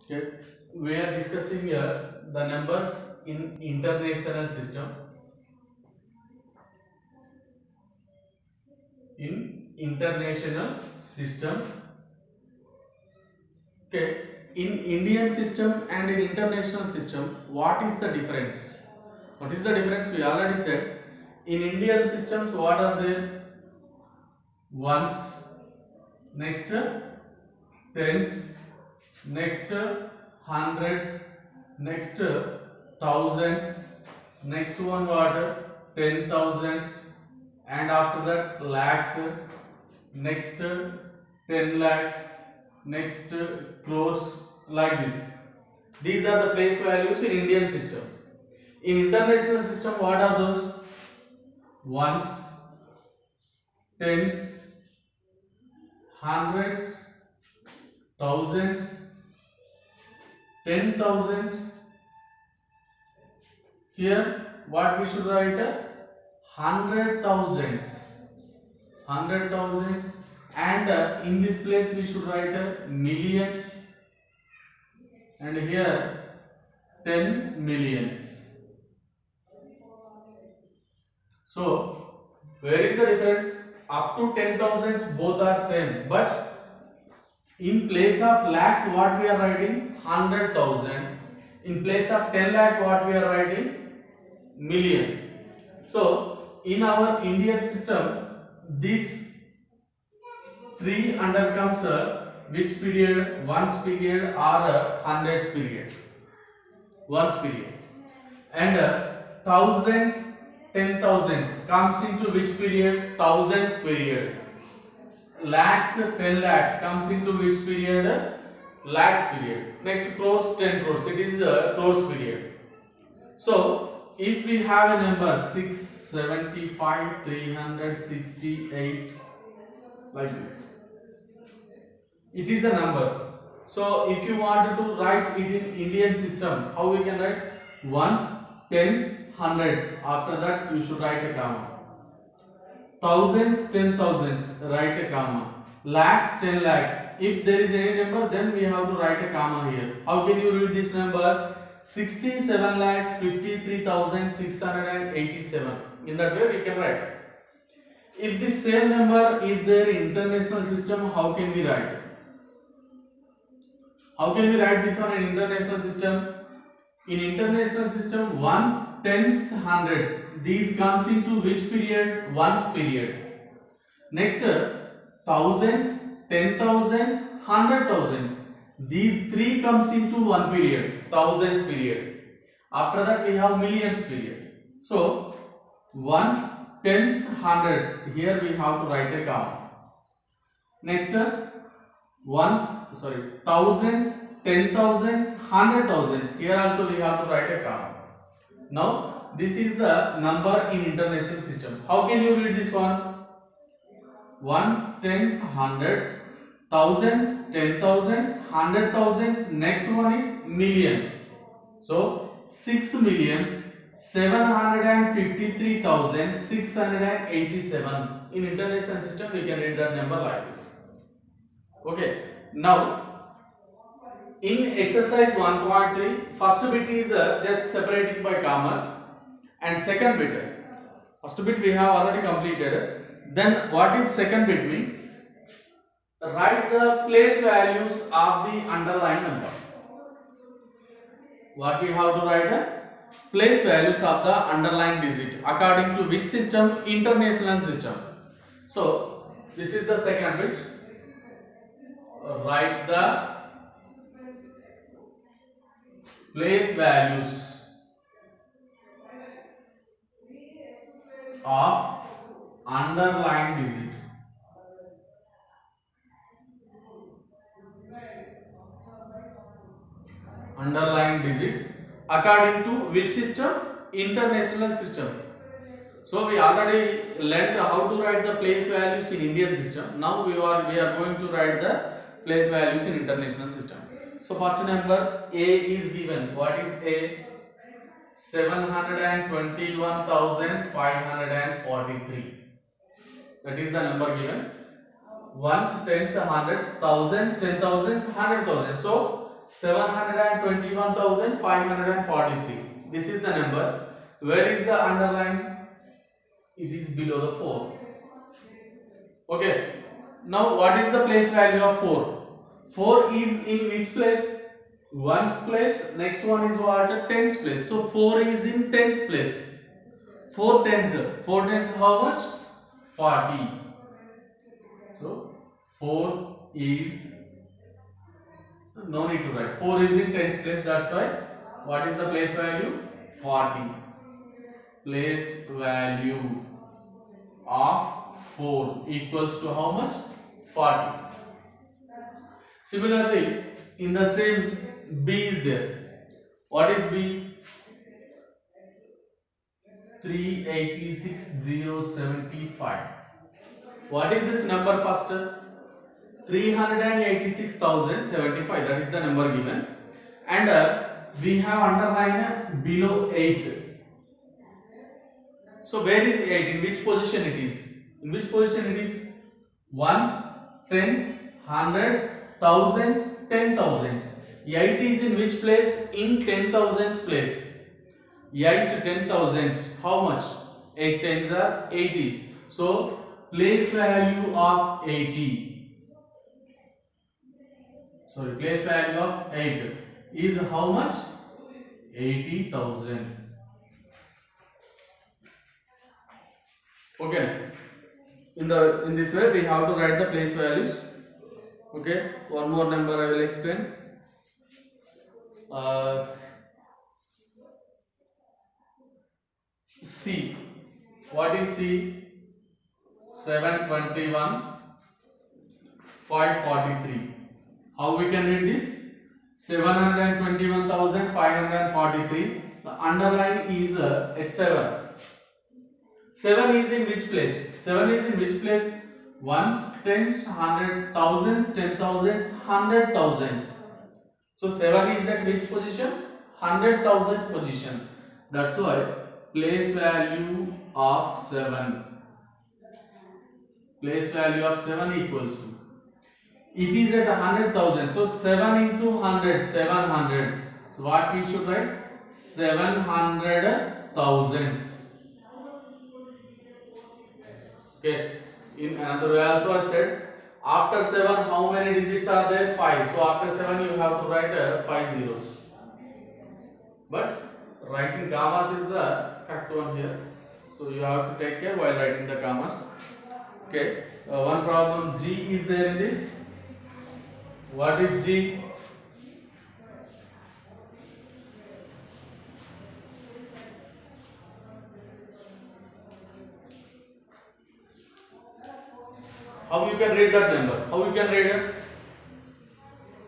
Okay, we are discussing here the numbers in international system. In international system, okay, in Indian system and in international system, what is the difference? What is the difference? We already said. In Indian systems, what are there? Ones, next tens, next hundreds, next thousands, next one what 10,000s, and after that lakhs, next 10 lakhs, next crores, like this. These are the place values in Indian system. In international system, what are those? Ones, tens, hundreds, thousands, 10,000s. Here, what we should write? Hundred thousands, and in this place we should write millions, and here 10 millions. So, where is the difference? Up to 10,000s both are same, but in place of lakhs what we are writing? 100,000. In place of 10 lakh what we are writing? Million. So, in our Indian system, this 3 undercomes which period? Ones period or hundreds period? Ones period. And thousands, 10,000s comes into which period? Thousands period. Lakhs, 10 lakhs comes into which period? Lakhs period. Next crores, 10 crores. It is crores period. So if we have a number 675, 368, like this, it is a number. So if you want to write it in Indian system, how we can write? Ones, tens, hundreds. After that you should write a comma. Thousands, 10,000s, write a comma. Lakhs, 10 lakhs. If there is any number, then we have to write a comma here. How can you read this number? 67 lakhs 53,687. In that way we can write. If this same number is there in international system, how can we write? How can we write this on an international system? In international system, ones, tens, hundreds. These comes into which period? Ones period. Next, thousands, 10,000s, 100,000s. These three comes into one period, thousands period. After that, we have millions period. So, ones, tens, hundreds. Here we have to write a comma. Next, thousands, 10,000s, 100,000s. Here also we have to write a comma. Now, this is the number in international system. How can you read this one? Ones, tens, hundreds, thousands, 10,000s, 100,000s. Next one is million. So 6,753,687. In international system, we can read that number like this. Okay. Now in exercise 1.3, first bit is just separating by commas, and second bit. First bit we have already completed. Then what is second bit means? Write the place values of the underlying number. What we have to write? Place values of the underlying digit according to which system? International system. So this is the second bit. Write the place values of underlying digit. Underlying digits according to which system? International system. So we already learned how to write the place values in Indian system. Now we are going to write the place values in international system. So first number A is given. What is A? 721,543. That is the number given. Ones, tens, hundreds, thousands, 10,000s, 100,000. So 721,543. This is the number. Where is the underline? It is below the 4. Okay. Now what is the place value of 4? 4 is in which place? Ones place. Next one is what? Tens place. So 4 is in tens place. 4 tens. 4 tens how much? 40. So 4 is, no need to write. 4 is in tens place. That's why. What is the place value? 40. Place value of 4 equals to how much? 40. Similarly, in the same, B is there. What is B? 386,075. What is this number first? 386,075. That is the number given. And we have underline below 8. So where is 8? In which position it is? In which position it is? Ones, tens, hundreds, thousands, 10,000s. 8 is in which place? In 10,000s place. 8 to 10,000s. How much? 8 tens are 80. So place value of 80. Sorry, place value of 8 is how much? 80,000. Okay. In this way we have to write the place values. Okay. One more number I will explain. C. What is C? 721,543. How we can read this? 721,543. The underline is at 7. 7 is in which place? 7 is in which place? Ones, tens, hundreds, thousands, 10,000s, 100,000s. So 7 is at which position? 100,000 position. That's why place value of 7. Place value of 7 equals to. It is at 100,000. So 7 into 100, 700. So what we should write? 700,000s. Okay. In another way also I said, after 7 how many digits are there? 5. So after 7 you have to write 5 zeros. But writing commas is the correct one here. So you have to take care while writing the commas. Okay. One problem, G is there in this. What is G? How you can read that number? How you can read it?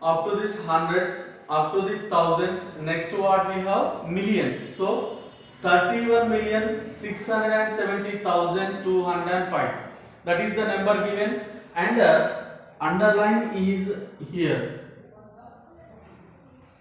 Up to this hundreds, up to this thousands. Next to what we have? Millions. So 31,670,205. That is the number given, and underline is here.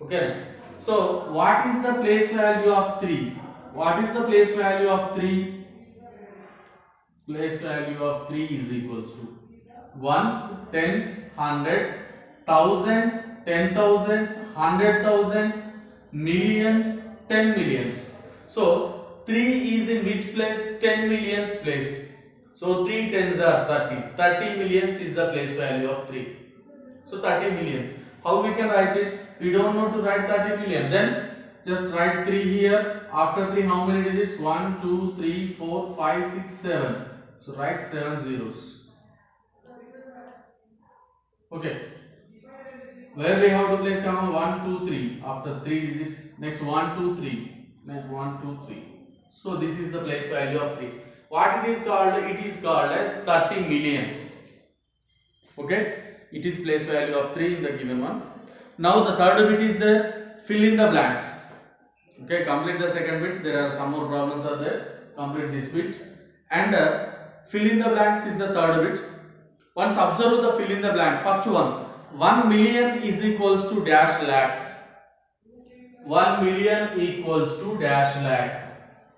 Okay. So what is the place value of 3? What is the place value of 3? Place value of 3 is equals to ones, tens, hundreds, thousands, 10,000s, 100,000s, millions, 10 millions. So 3 is in which place? 10 millions place. So 3 tens are 30. 30 millions is the place value of 3. So 30 millions. How we can write it? We don't know to write 30 million. Then just write 3 here. After 3 how many digits? 1, 2, 3, 4, 5, 6, 7. So write 7 zeros. Okay. Where we have to place comma? 1, 2, 3. After 3 digits. Next 1, 2, 3. Next 1, 2, 3. So this is the place value of 3. What it is called? It is called as 30 millions. Okay. It is place value of 3 in the given one. Now the third bit is there. Fill in the blanks. Okay. Complete the second bit. There are some more problems are there. Complete this bit. And fill in the blanks is the third bit. Once observe the fill in the blank. First one. 1 million is equals to dash lakhs. 1 million equals to dash lakhs.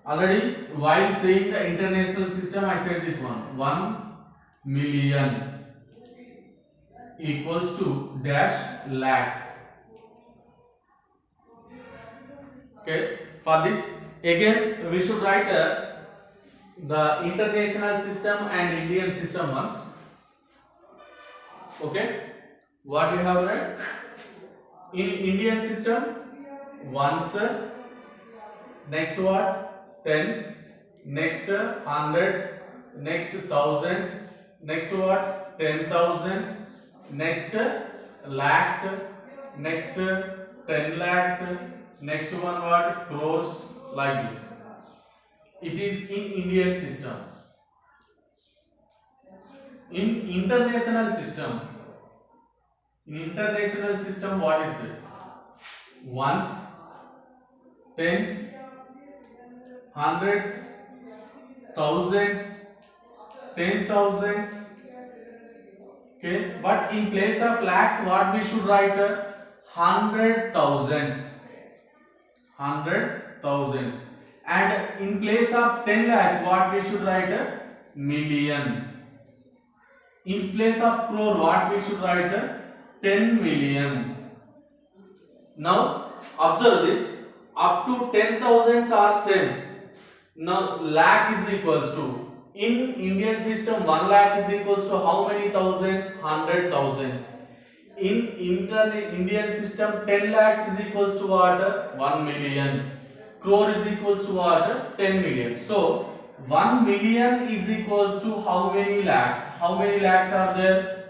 Already while saying the international system I said this one. 1 million equals to dash lakhs. Okay, for this again we should write the international system and Indian system once. Okay, what we have read in Indian system, ones, next what, tens, next hundreds, next thousands, next what, 10,000s, next lakhs, next 10 lakhs, next one what, crores, like this. It is in Indian system. In international system, what is that? Ones, tens, hundreds, thousands, 10,000s. Okay, but in place of lakhs, what we should write? 100,000s. 100,000s. And in place of 10 lakhs, what we should write? Million. In place of crore, what we should write? 10 million. Now observe this. Up to 10,000s are same. Now lakh is equals to, in Indian system 1 lakh is equals to how many thousands? 100,000s. In Indian system 10 lakhs is equals to what? 1 million. Crore is equals to what? 10 million. So 1 million is equals to how many lakhs? How many lakhs are there?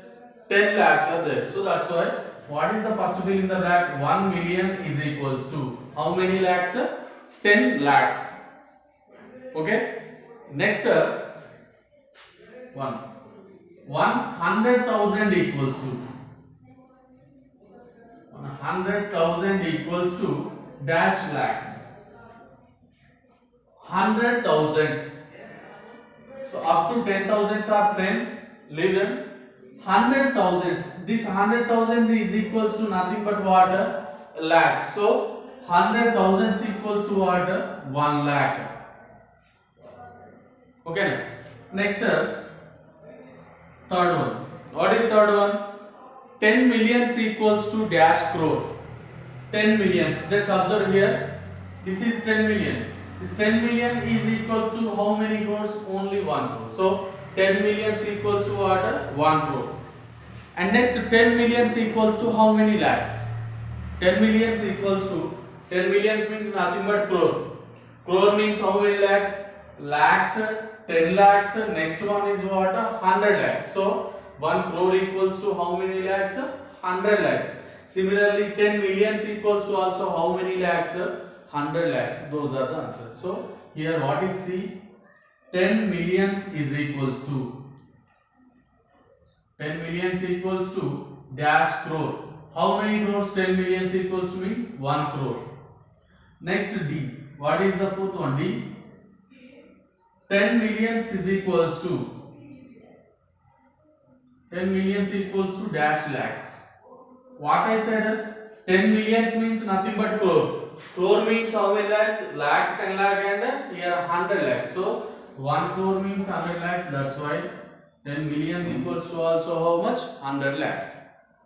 10 lakhs are there. So that's why what is the first bill in the bracket? 1 million is equals to how many lakhs? 10 lakhs. Okay. Next 100,000 equals to 100,000 equals to dash lakhs. 100,000s. So up to 10,000s are same. Leave them. 100,000s. This 100,000 is equals to nothing but what? Lakhs. So 100,000s equals to what? 1 lakh. Okay. Next third one. What is third one? 10 millions equals to dash crore. 10 millions. Just observe here. This is 10 million. This 10 million is equals to how many crores? Only 1 crore. So 10 millions equals to what? 1 crore. And next 10 millions equals to how many lakhs? 10 millions equals to, 10 millions means nothing but crore. Crore means how many lakhs? Lakhs, 10 lakhs. Next one is what? 100 lakhs. So 1 crore equals to how many lakhs? 100 lakhs. Similarly 10 millions equals to also how many lakhs? 100 lakhs. Those are the answers. So here what is C? 10 millions is equals to 10 millions equals to dash crore. How many crores 10 millions equals to means 1 crore. Next D. What is the fourth one? D. 10 millions is equals to 10 millions equals to dash lakhs. What I said? 10 millions means nothing but crore. Crore means how many lakhs? Lakh, 10 lakh and here 100 lakhs. So 1 crore means 100 lakhs. That's why 10 million equals to also how much? 100 lakhs.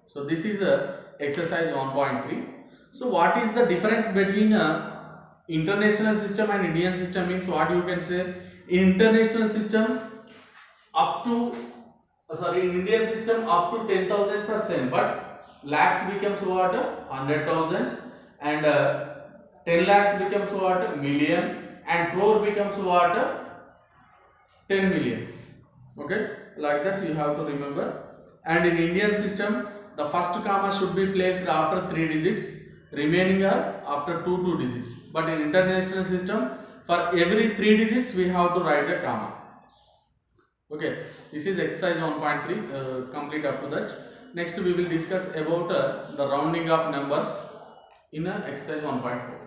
So this is a exercise 1.3. So what is the difference between a international system and Indian system? Means what you can say? In international system up to in Indian system up to 10,000s are same, but lakhs becomes what? 100,000s and 10 lakhs becomes what? Million and crore becomes what? 10 million. Okay, like that you have to remember. And in Indian system the first comma should be placed after 3 digits, remaining are after 2 digits. But in international system for every 3 digits we have to write a comma. Okay, this is exercise 1.3 complete up to that. Next we will discuss about the rounding of numbers in exercise 1.4.